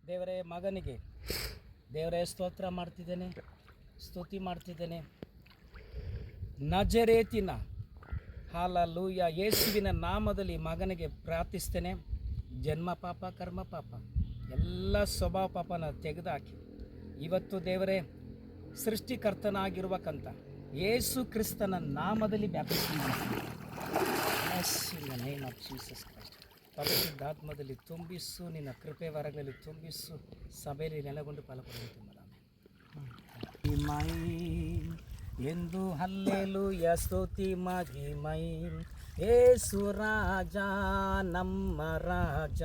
ದೇವರೇ ಮಗನಿಗೆ ದೇವರೇ ಸ್ತೋತ್ರ ಮಾಡ್ತಿದ್ದೇನೆ, ಸ್ತುತಿ ಮಾಡ್ತಿದ್ದೇನೆ. ನಜರೇತಿನ ಹಾಲೆಲೂಯ ಯೇಸುವಿನ ನಾಮದಲ್ಲಿ ಮಗನಿಗೆ ಪ್ರಾರ್ಥಿಸ್ತೇನೆ. ಜನ್ಮ ಪಾಪ, ಕರ್ಮ ಪಾಪ, ಎಲ್ಲ ಸ್ವಭಾವ ಪಾಪನ ತೆಗೆದುಹಾಕಿ ಇವತ್ತು ದೇವರೇ ಸೃಷ್ಟಿಕರ್ತನಾಗಿರುವಕ್ಕಂಥ ಯೇಸು ಕ್ರಿಸ್ತನ ನಾಮದಲ್ಲಿ ವ್ಯಾಪಿಸಿದ್ದೇನೆ. Name of Jesus Christ. ಪರಿಶುದ್ಧಾತ್ಮದಲ್ಲಿ ತುಂಬಿಸು, ನಿನ್ನ ಕೃಪೆ ವರಗಳಲ್ಲಿ ತುಂಬಿಸು, ಸಭೆಯಲ್ಲಿ ನೆಲೆಗೊಂಡು ಫಲಕೊಡುವಂತೆ ಮೈ ಎಂದು ಹಲ್ಲೆಲೂಯ ಸ್ತುತಿ ಮಹಿಮೈ. ಏಸು ರಾಜ ನಮ್ಮ ರಾಜ,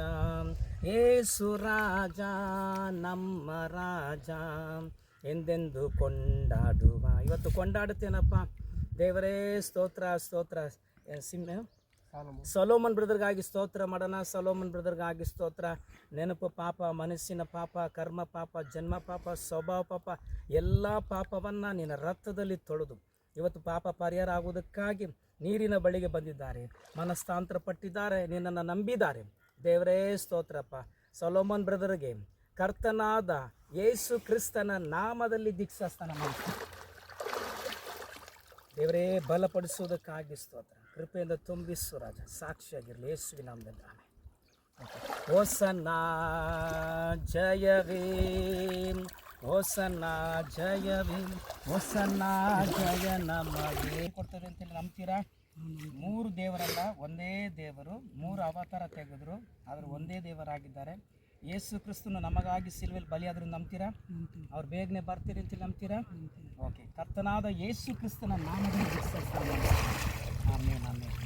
ಏಸು ರಾಜ ನಮ್ಮ ರಾಜ ಎಂದೆಂದು ಕೊಂಡಾಡುವ. ಇವತ್ತು ಕೊಂಡಾಡುತ್ತೇನಪ್ಪ ದೇವರೇ. ಸ್ತೋತ್ರ ಸ್ತೋತ್ರ. ಸೊಲೊಮನ್ ಬ್ರದರ್ಗಾಗಿ ಸ್ತೋತ್ರ ಮಾಡೋಣ. ಸೊಲೊಮನ್ ಬ್ರದರ್ಗಾಗಿ ಸ್ತೋತ್ರ. ನೆನಪು ಪಾಪ, ಮನಸ್ಸಿನ ಪಾಪ, ಕರ್ಮ ಪಾಪ, ಜನ್ಮ ಪಾಪ, ಸ್ವಭಾವ ಪಾಪ, ಎಲ್ಲ ಪಾಪವನ್ನು ನಿನ್ನ ರಕ್ತದಲ್ಲಿ ತೊಳೆದು ಇವತ್ತು ಪಾಪ ಪರಿಹಾರ ಆಗುವುದಕ್ಕಾಗಿ ನೀರಿನ ಬಳಿಗೆ ಬಂದಿದ್ದಾರೆ, ಮನಸ್ತಾಂತರ ಪಟ್ಟಿದ್ದಾರೆ, ನಿನ್ನನ್ನು ನಂಬಿದ್ದಾರೆ. ದೇವರೇ ಸ್ತೋತ್ರಪ್ಪ. ಸೊಲೊಮನ್ ಬ್ರದರ್ಗೆ ಕರ್ತನಾದ ಯೇಸು ಕ್ರಿಸ್ತನ ನಾಮದಲ್ಲಿ ದೀಕ್ಷಾಸ್ನಾನ ಮಾಡ್ತಾರೆ. ದೇವರೇ ಬಲಪಡಿಸುವುದಕ್ಕಾಗಿ ಸ್ತೋತ್ರ. ಕೃಪೆಯಿಂದ ತುಂಬಿಸು ರಾಜ, ಸಾಕ್ಷಿಯಾಗಿರಲಿ ಯೇಸುವಿನ ನಾಮದಲ್ಲಿ. ಹೋಸನ್ನಾ ಜಯವೇ, ಹೋಸನ್ನಾ ಜಯವೇ, ಹೋಸನ್ನಾ ಜಯ ನಮಗೆ ಕೊಡ್ತಾರೆ ಅಂತೇಳಿ ನಂಬ್ತೀರಾ? 3 ದೇವರಲ್ಲ, ಒಂದೇ ದೇವರು. 3 ಅವತಾರ ತೆಗೆದ್ರು, ಆದರೆ ಒಂದೇ ದೇವರಾಗಿದ್ದಾರೆ. ಯೇಸು ಕ್ರಿಸ್ತನು ನಮಗಾಗಿ ಸಿಲ್ವೆಲ್ ಬಲಿಯಾದರೂ ನಂಬ್ತೀರಾ? ಅವ್ರು ಬೇಗನೆ ಬರ್ತೀರಿ ಅಂತೇಳಿ ನಂಬ್ತೀರಾ? ಓಕೆ. ಕರ್ತನಾದ ಯೇಸು ಕ್ರಿಸ್ತನ ನಾಮದಲ್ಲಿ ಆಮೇನ್ ಆಮೇನ್.